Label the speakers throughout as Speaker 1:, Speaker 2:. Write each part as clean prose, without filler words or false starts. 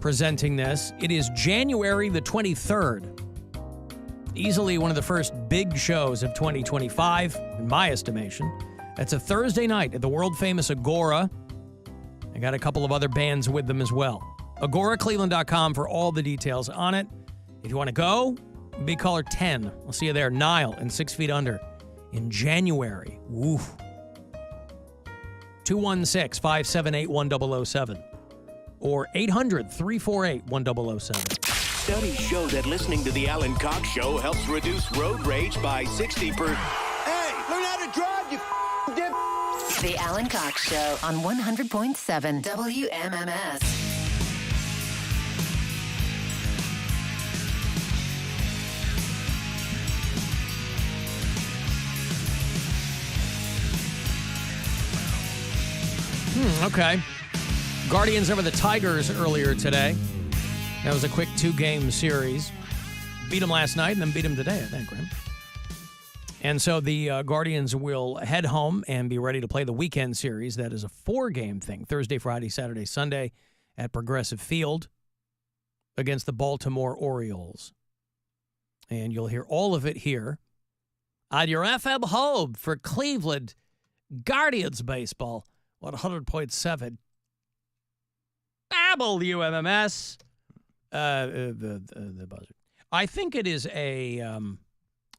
Speaker 1: presenting this. It is January the 23rd. Easily one of the first big shows of 2025, in my estimation. It's a Thursday night at the world-famous Agora. I got a couple of other bands with them as well. AgoraCleveland.com for all the details on it. If you want to go, be caller 10. I'll see you there. Nile and 6 Feet Under in January. Woo. 216-578-1007 or 800-348-1007.
Speaker 2: Studies show that listening to the Alan Cox Show helps reduce road rage by 60%. Hey, learn how to drive, you dip.
Speaker 3: The Alan Cox Show on 100.7 WMMS.
Speaker 1: Okay. Guardians over the Tigers earlier today. That was a quick 2-game series. Beat them last night and then beat them today, I think, right? And so the Guardians will head home and be ready to play the weekend series. That is a 4-game thing. Thursday, Friday, Saturday, Sunday at Progressive Field against the Baltimore Orioles. And you'll hear all of it here on your FM home for Cleveland Guardians baseball. 100.7 WMMS. The Buzzard. I think it is a,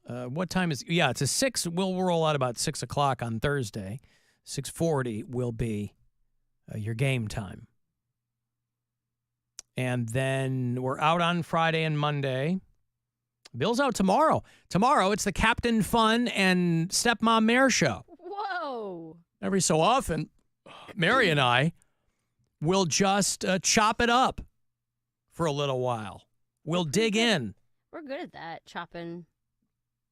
Speaker 1: what time is, yeah, it's a 6, we'll roll out about 6 o'clock on Thursday. 6:40 will be your game time. And then we're out on Friday and Monday. Bill's out tomorrow. Tomorrow, it's the Captain Fun and Stepmom Mare show.
Speaker 4: Whoa.
Speaker 1: Every so often, Mary and I will just chop it up for a little while. We'll dig in.
Speaker 4: We're good at that, chopping.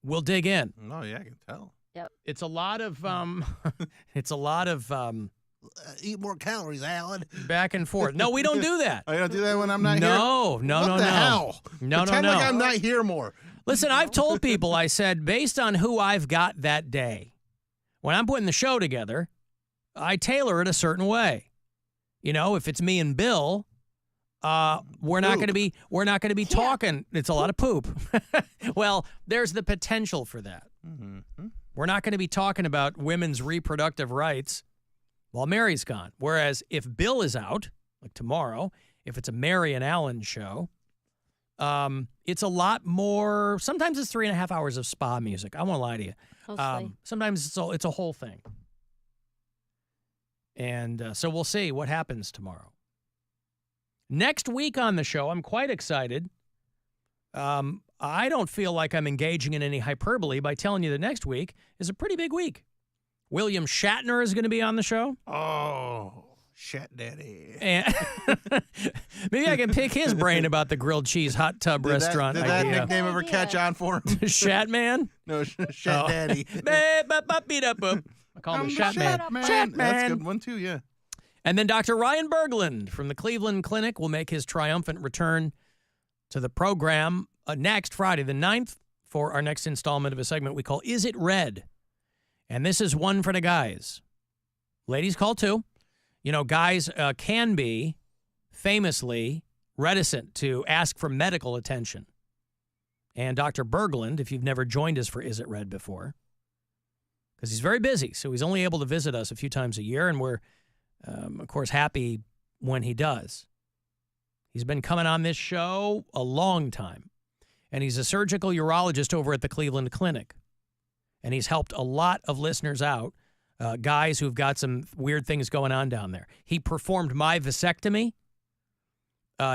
Speaker 1: We'll dig in.
Speaker 5: Oh, yeah, I can tell.
Speaker 4: Yep.
Speaker 1: It's a lot of,
Speaker 5: Eat more calories, Alan.
Speaker 1: back and forth. No, we don't do that.
Speaker 5: Oh, you don't do that when I'm not here?
Speaker 1: No.
Speaker 5: What the hell?
Speaker 1: No,
Speaker 5: Pretend
Speaker 1: no.
Speaker 5: like I'm not here more.
Speaker 1: Listen, I've told people, I said, based on who I've got that day, when I'm putting the show together, I tailor it a certain way. You know, if it's me and Bill, we're not going to be talking. It's a lot of poop. Well, there's the potential for that.
Speaker 5: Mm-hmm.
Speaker 1: We're not going to be talking about women's reproductive rights while Mary's gone. Whereas if Bill is out, like tomorrow, if it's a Mary and Alan show, it's a lot more. Sometimes it's 3.5 hours of spa music. I won't lie to you. Sometimes it's a whole thing. And so we'll see what happens tomorrow. Next week on the show, I'm quite excited. I don't feel like I'm engaging in any hyperbole by telling you that next week is a pretty big week. William Shatner is going to be on the show.
Speaker 5: Oh, Shat Daddy.
Speaker 1: And maybe I can pick his brain about the grilled cheese hot tub restaurant
Speaker 5: Did that
Speaker 1: idea.
Speaker 5: nickname ever catch on for him?
Speaker 1: Shat Man?
Speaker 5: No, Shat Daddy.
Speaker 1: I call him Shat Man. Shat Man.
Speaker 5: That's a good one, too, yeah.
Speaker 1: And then Dr. Ryan Berglund from the Cleveland Clinic will make his triumphant return to the program next Friday, the 9th, for our next installment of a segment we call Is It Red? And this is one for the guys. Ladies call too. You know, guys can be famously reticent to ask for medical attention. And Dr. Berglund, if you've never joined us for Is It Red before, because he's very busy, so he's only able to visit us a few times a year, and we're, of course, happy when he does. He's been coming on this show a long time, and he's a surgical urologist over at the Cleveland Clinic, and he's helped a lot of listeners out, guys who've got some weird things going on down there. He performed my vasectomy.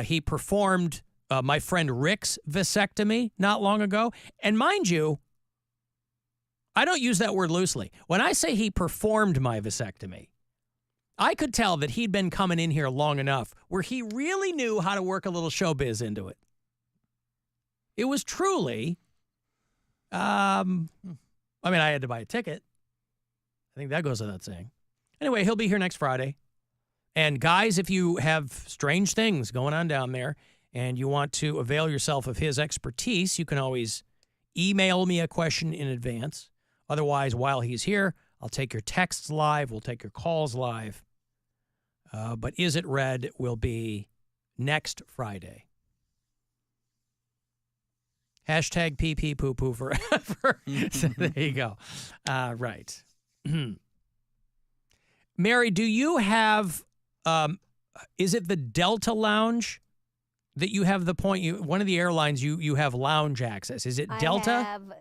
Speaker 1: He performed my friend Rick's vasectomy not long ago, and mind you, I don't use that word loosely. When I say he performed my vasectomy, I could tell that he'd been coming in here long enough where he really knew how to work a little showbiz into it. It was truly, I had to buy a ticket. I think that goes without saying. Anyway, he'll be here next Friday. And guys, if you have strange things going on down there and you want to avail yourself of his expertise, you can always email me a question in advance. Otherwise, while he's here, I'll take your texts live. We'll take your calls live. But Is It Red will be next Friday. Hashtag pee pee poo poo forever. So there you go. Right. Mary, do you have, is it the Delta Lounge that you have one of the airlines you have lounge access? Is it Delta?
Speaker 4: I have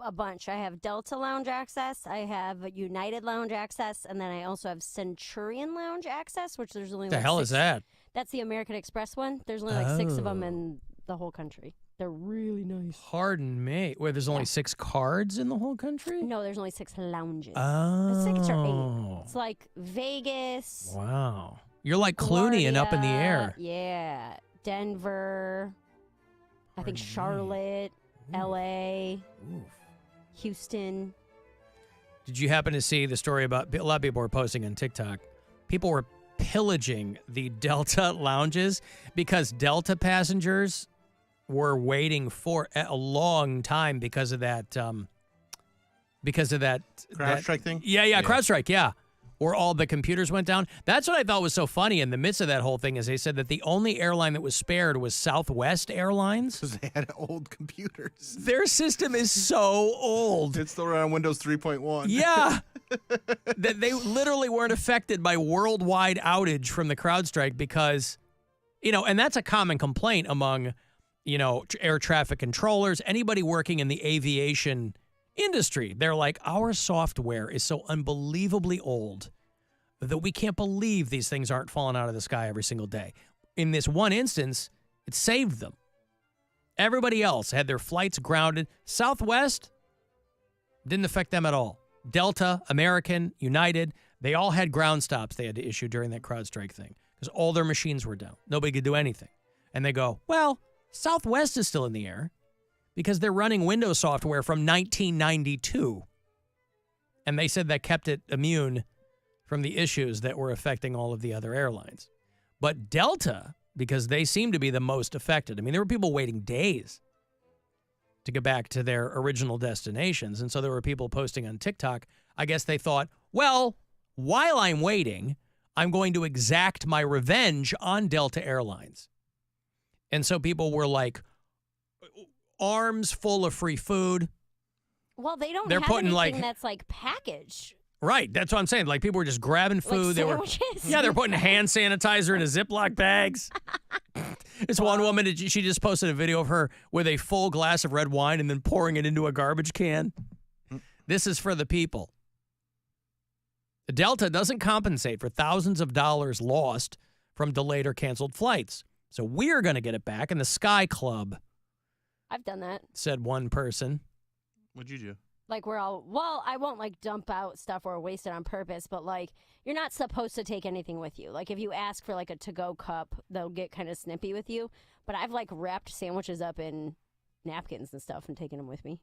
Speaker 4: a bunch. I have Delta Lounge access. I have United Lounge access. And then I also have Centurion Lounge access, which there's only
Speaker 1: The hell is that?
Speaker 4: That's the American Express one. There's only like 6 of them in the whole country. They're really nice.
Speaker 1: Pardon me. Wait, there's only 6 cards in the whole country?
Speaker 4: No, there's only 6 lounges.
Speaker 1: Oh.
Speaker 4: 6 or 8. It's like Vegas.
Speaker 1: Wow. You're like Clooney and up in the air.
Speaker 4: Yeah. Denver. I think Charlotte. L.A. Houston.
Speaker 1: Did you happen to see the story about, a lot of people were posting on TikTok, people were pillaging the Delta lounges because Delta passengers were waiting for a long time because of that
Speaker 5: CrowdStrike thing?
Speaker 1: Yeah, CrowdStrike, yeah. Where all the computers went down. That's what I thought was so funny in the midst of that whole thing is they said that the only airline that was spared was Southwest Airlines.
Speaker 5: Because they had old computers.
Speaker 1: Their system is so old.
Speaker 5: It's still around Windows 3.1.
Speaker 1: Yeah. That they literally weren't affected by worldwide outage from the CrowdStrike because, and that's a common complaint among, air traffic controllers, anybody working in the aviation industry. They're like, our software is so unbelievably old that we can't believe these things aren't falling out of the sky every single day. In this one instance, it saved them. Everybody else had their flights grounded. Southwest didn't affect them at all. Delta, American, United, they all had ground stops they had to issue during that CrowdStrike thing because all their machines were down. Nobody could do anything. And they go, well, Southwest is still in the air because they're running Windows software from 1992. And they said that kept it immune from the issues that were affecting all of the other airlines. But Delta, because they seem to be the most affected. I mean, there were people waiting days to get back to their original destinations. And so there were people posting on TikTok. I guess they thought, well, while I'm waiting, I'm going to exact my revenge on Delta Airlines. And so people were like, arms full of free food.
Speaker 4: Well, they don't
Speaker 1: They're
Speaker 4: have
Speaker 1: putting,
Speaker 4: anything
Speaker 1: like-
Speaker 4: that's like packaged.
Speaker 1: Right. That's what I'm saying. Like people were just grabbing food.
Speaker 4: Like sandwiches.
Speaker 1: They're putting hand sanitizer in a Ziploc bags. This one woman, she just posted a video of her with a full glass of red wine and then pouring it into a garbage can. This is for the people. Delta doesn't compensate for thousands of dollars lost from delayed or canceled flights. So we're going to get it back. And the Sky Club,
Speaker 4: I've done that.
Speaker 1: said one person.
Speaker 5: What'd you do?
Speaker 4: Like I won't like dump out stuff or waste it on purpose, but like you're not supposed to take anything with you. Like if you ask for like a to-go cup, they'll get kind of snippy with you. But I've like wrapped sandwiches up in napkins and stuff and taken them with me.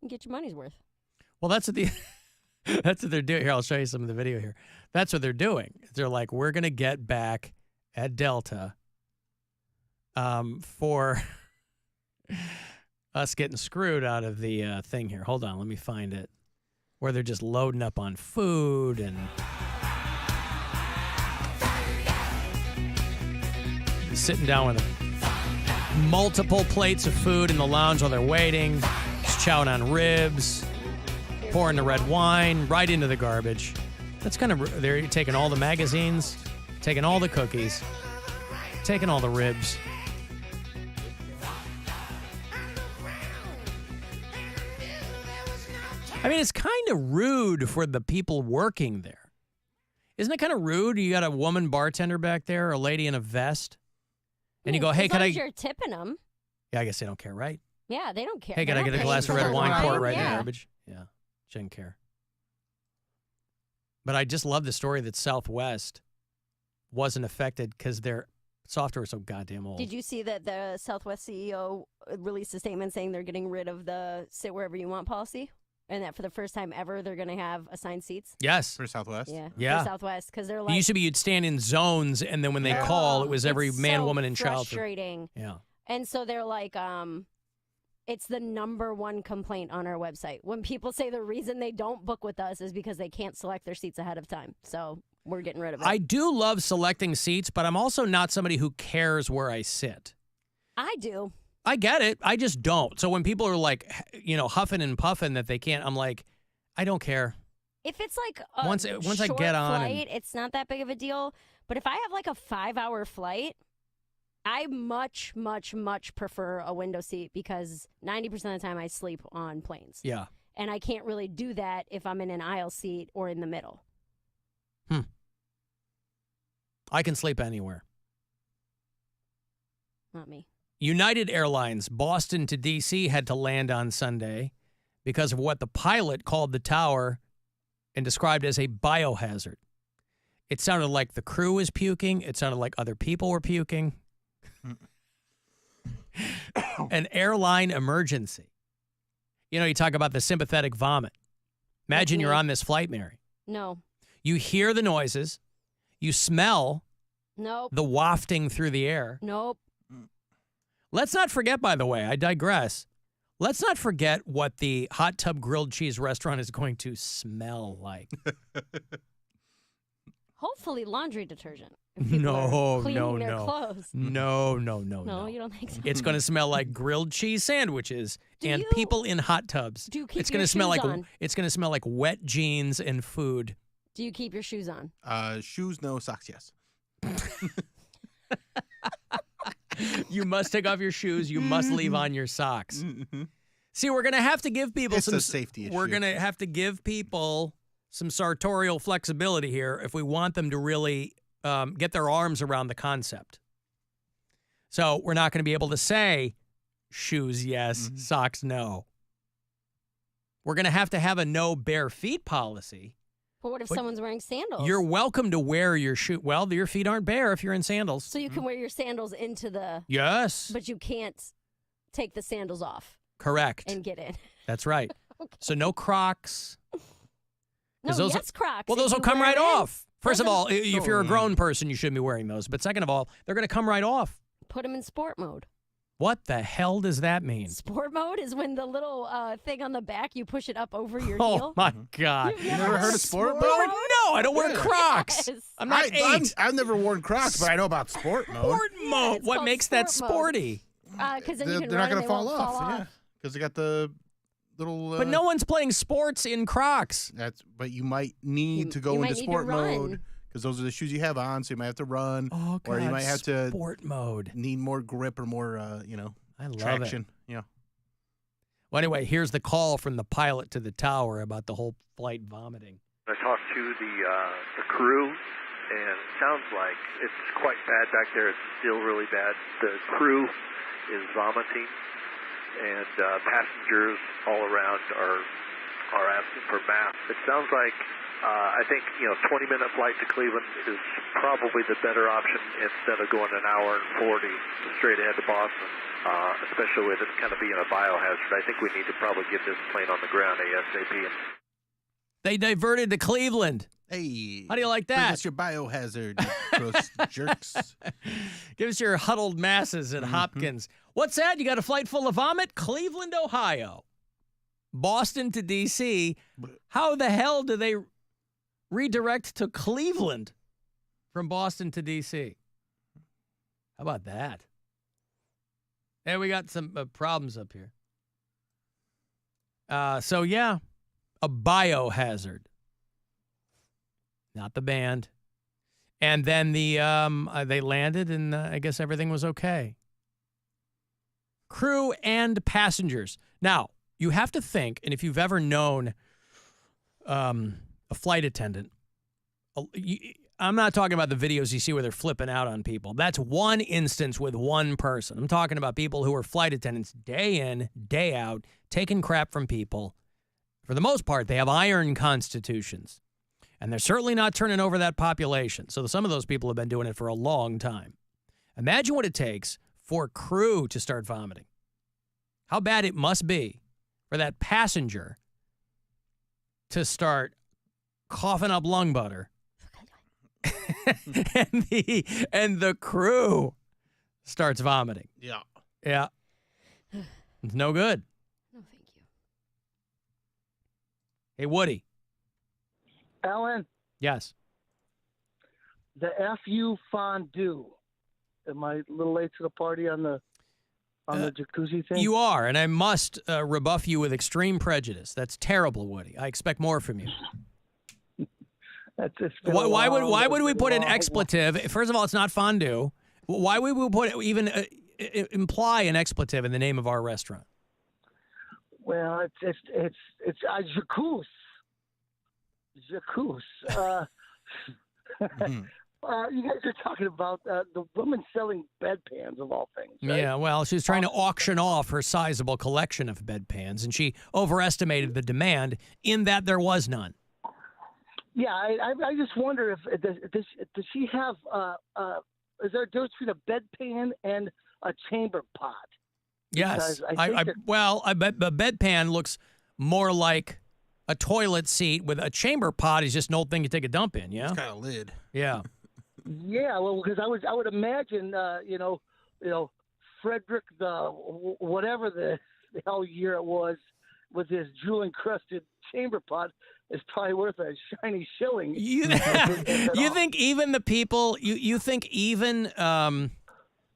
Speaker 4: Get your money's worth.
Speaker 1: Well, that's what that's what they're doing. Here, I'll show you some of the video here. That's what they're doing. They're like, we're going to get back at Delta for us getting screwed out of the thing here. Hold on, let me find it. Where they're just loading up on food and sitting down with multiple plates of food in the lounge while they're waiting, just chowing on ribs, pouring the red wine right into the garbage. That's kind of, they're taking all the magazines, taking all the cookies, taking all the ribs. I mean, it's kind of rude for the people working there. Isn't it kind of rude? You got a woman bartender back there, a lady in a vest, and you go, hey,
Speaker 4: as
Speaker 1: can
Speaker 4: long
Speaker 1: I?
Speaker 4: as you're tipping them.
Speaker 1: Yeah, I guess they don't care, right?
Speaker 4: Yeah, they don't care.
Speaker 1: Hey, can I
Speaker 4: They're
Speaker 1: get a
Speaker 4: not
Speaker 1: glass of
Speaker 4: paying
Speaker 1: red
Speaker 4: for
Speaker 1: wine,
Speaker 4: the
Speaker 1: pour it
Speaker 4: wine.
Speaker 1: right in the
Speaker 4: Yeah.
Speaker 1: garbage? Yeah, she didn't care. But I just love the story that Southwest wasn't affected because their software is so goddamn old.
Speaker 4: Did you see that the Southwest CEO released a statement saying they're getting rid of the sit wherever you want policy? And that for the first time ever, they're going to have assigned seats?
Speaker 1: Yes.
Speaker 5: For Southwest?
Speaker 1: Yeah.
Speaker 4: For Southwest, because they're
Speaker 1: It
Speaker 4: like...
Speaker 1: used to be you'd stand in zones, and then when they call, it was every
Speaker 4: it's
Speaker 1: man,
Speaker 4: so
Speaker 1: woman, and child.
Speaker 4: frustrating.
Speaker 1: Yeah.
Speaker 4: And so they're like, it's the #1 complaint on our website. When people say the reason they don't book with us is because they can't select their seats ahead of time. So we're getting rid of it.
Speaker 1: I do love selecting seats, but I'm also not somebody who cares where I sit.
Speaker 4: I do.
Speaker 1: I get it. I just don't. So when people are like, huffing and puffing that they can't, I'm like, I don't care.
Speaker 4: If it's like a
Speaker 1: Once I
Speaker 4: short
Speaker 1: get on
Speaker 4: flight, it's not that big of a deal. But if I have like a 5-hour flight, I much, much, much prefer a window seat because 90% of the time I sleep on planes.
Speaker 1: Yeah.
Speaker 4: And I can't really do that if I'm in an aisle seat or in the middle.
Speaker 1: I can sleep anywhere.
Speaker 4: Not me.
Speaker 1: United Airlines, Boston to D.C. had to land on Sunday because of what the pilot called the tower and described as a biohazard. It sounded like the crew was puking. It sounded like other people were puking. An airline emergency. You talk about the sympathetic vomit. Imagine you're on this flight, Mary.
Speaker 4: No.
Speaker 1: You hear the noises. You smell
Speaker 4: Nope.
Speaker 1: the wafting through the air.
Speaker 4: Nope.
Speaker 1: Let's not forget, by the way, I digress. Let's not forget what the hot tub grilled cheese restaurant is going to smell like.
Speaker 4: Hopefully laundry detergent. If people are cleaning their clothes.
Speaker 1: No,
Speaker 4: No, you don't think so?
Speaker 1: It's going to smell like grilled cheese sandwiches and people in hot tubs.
Speaker 4: Do you keep
Speaker 1: it's
Speaker 4: your
Speaker 1: going to smell
Speaker 4: shoes
Speaker 1: like
Speaker 4: on?
Speaker 1: it's going to smell like wet jeans and food.
Speaker 4: Do you keep your shoes on?
Speaker 5: Shoes, no. Socks, yes.
Speaker 1: You must take off your shoes. You must leave on your socks.
Speaker 5: Mm-hmm.
Speaker 1: See, we're going to have to give people
Speaker 5: It's a safety issue.
Speaker 1: We're going to have to give people some sartorial flexibility here if we want them to really get their arms around the concept. So we're not going to be able to say shoes yes, socks no. We're going to have a no bare feet policy.
Speaker 4: But what if someone's wearing sandals?
Speaker 1: You're welcome to wear your shoe. Well, your feet aren't bare if you're in sandals.
Speaker 4: So you can wear your sandals into the...
Speaker 1: Yes.
Speaker 4: But you can't take the sandals off.
Speaker 1: Correct.
Speaker 4: And get in.
Speaker 1: That's right.
Speaker 4: Okay.
Speaker 1: So no Crocs.
Speaker 4: No,
Speaker 1: those
Speaker 4: yes, Crocs.
Speaker 1: Well,
Speaker 4: If
Speaker 1: those will
Speaker 4: you
Speaker 1: come
Speaker 4: wear
Speaker 1: right
Speaker 4: them,
Speaker 1: off. First of all, if you're a grown person, you shouldn't be wearing those. But second of all, they're going to come right off.
Speaker 4: Put them in sport mode.
Speaker 1: What the hell does that mean?
Speaker 4: Sport mode is when the little thing on the back, you push it up over your
Speaker 1: Oh,
Speaker 4: heel.
Speaker 1: my God.
Speaker 4: You've
Speaker 5: never heard of sport mode?
Speaker 1: No, I don't wear Crocs.
Speaker 4: Yes.
Speaker 1: I'm not 8.
Speaker 5: I've never worn Crocs, but I know about sport mode.
Speaker 1: Sport mode.
Speaker 4: it's
Speaker 1: What
Speaker 4: called
Speaker 1: makes that
Speaker 4: sport mode.
Speaker 1: sporty?
Speaker 4: Because then you can
Speaker 5: They're
Speaker 4: run
Speaker 5: not
Speaker 4: and
Speaker 5: going
Speaker 4: they
Speaker 5: to
Speaker 4: won't
Speaker 5: fall off. Yeah, because they got the little.
Speaker 1: But no one's playing sports in Crocs.
Speaker 5: But you might need to go
Speaker 4: might
Speaker 5: into
Speaker 4: need to
Speaker 5: sport
Speaker 4: run.
Speaker 5: mode because those are the shoes you have on. So you might have to run,
Speaker 1: Oh, God.
Speaker 5: or you might have to
Speaker 1: Sport mode.
Speaker 5: need more grip or more,
Speaker 1: I love
Speaker 5: traction.
Speaker 1: it.
Speaker 5: Yeah.
Speaker 1: Well, anyway, here's the call from the pilot to the tower about the whole flight vomiting.
Speaker 6: I talked to the crew, and it sounds like it's quite bad back there. It's still really bad. The crew is vomiting, and passengers all around are asking for masks. It sounds like I think 20-minute flight to Cleveland is probably the better option instead of going an hour and 40 straight ahead to Boston. Especially with it kind of being a biohazard. I think we need to probably get this plane on the ground ASAP.
Speaker 1: They diverted to Cleveland.
Speaker 5: Hey.
Speaker 1: How do you like that?
Speaker 5: That's your biohazard, you gross jerks.
Speaker 1: Give us your huddled masses at Hopkins. What's that? You got a flight full of vomit? Cleveland, Ohio. Boston to D.C. How the hell do they redirect to Cleveland from Boston to D.C.? How about that? Hey, we got some problems up here. So, yeah, a biohazard. Not the band. And then they landed, and I guess everything was okay. Crew and passengers. Now, you have to think, and if you've ever known a flight attendant, I'm not talking about the videos you see where they're flipping out on people. That's one instance with one person. I'm talking about people who are flight attendants day in, day out, taking crap from people. For the most part, they have iron constitutions. And they're certainly not turning over that population. So some of those people have been doing it for a long time. Imagine what it takes for crew to start vomiting. How bad it must be for that passenger to start coughing up lung butter. and the crew starts vomiting.
Speaker 5: Yeah.
Speaker 1: Yeah. It's no good.
Speaker 4: No, thank you.
Speaker 1: Hey, Woody.
Speaker 7: Alan,
Speaker 1: Yes.
Speaker 7: the FU fondue. Am I a little late to the party on the jacuzzi thing?
Speaker 1: You are, and I must rebuff you with extreme prejudice. That's terrible, Woody. I expect more from you. Why would we put an expletive? First of all, it's not fondue. Why would we put even imply an expletive in the name of our restaurant?
Speaker 7: Well, it's jacuzzi. Jacuzzi. You guys are talking about the woman selling bedpans of all things. Right?
Speaker 1: Yeah, well, she was trying to auction off her sizable collection of bedpans, and she overestimated the demand in that there was none.
Speaker 7: Yeah, I just wonder if does she have is there a difference between a bedpan and a chamber pot?
Speaker 1: Yes,
Speaker 7: Because
Speaker 1: I bet the bedpan looks more like a toilet seat with a chamber pot is just an old thing you take a dump in. Yeah,
Speaker 5: It's got a lid.
Speaker 1: yeah.
Speaker 7: Yeah, well, because I would imagine Frederick whatever the hell year it was with his jewel encrusted chamber pot is probably worth a shiny shilling.
Speaker 1: You think even the people you think even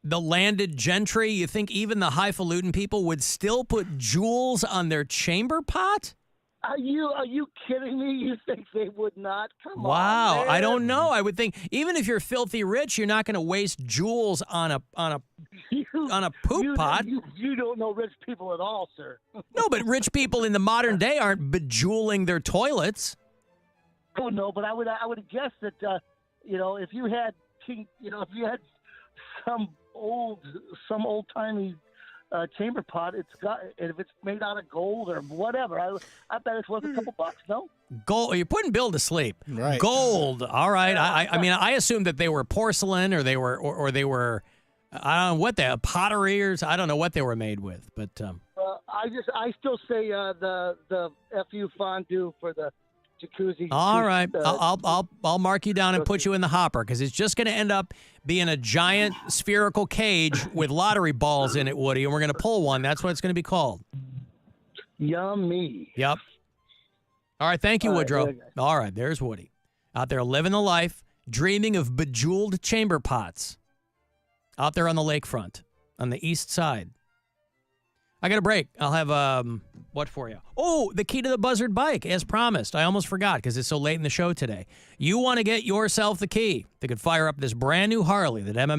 Speaker 1: the landed gentry, you think even the highfalutin people would still put jewels on their chamber pot?
Speaker 7: Are you kidding me? You think they would not? Come on.
Speaker 1: Wow,
Speaker 7: Man.
Speaker 1: I don't know. I would think even if you're filthy rich, you're not going to waste jewels on a poop pot.
Speaker 7: You don't know rich people at all, sir.
Speaker 1: No, but rich people in the modern day aren't bejeweling their toilets.
Speaker 7: Oh no, but I would guess that if you had some old timey chamber pot, if it's made out of gold or whatever, I bet it's worth a couple bucks. No.
Speaker 1: Gold. You're putting Bill to sleep.
Speaker 5: Right.
Speaker 1: Gold. All right. I mean, I assumed that they were porcelain or they were I don't know what pottery or I don't know what they were made with, but
Speaker 7: I still say the FU fondue for the jacuzzi.
Speaker 1: all right. I'll mark you down and put you in the hopper because it's just going to end up being a giant spherical cage with lottery balls in it, Woody, and we're going to pull one. That's what it's going to be called.
Speaker 7: Yummy.
Speaker 1: Yep. All right. Thank you,
Speaker 7: All right,
Speaker 1: Woodrow.
Speaker 7: okay.
Speaker 1: All right. There's Woody out there living the life, dreaming of bejeweled chamber pots out there on the lakefront on the east side. I got a break. I'll have what for you? Oh, the key to the Buzzard bike, as promised. I almost forgot because it's so late in the show today. You want to get yourself the key that could fire up this brand new Harley that MMS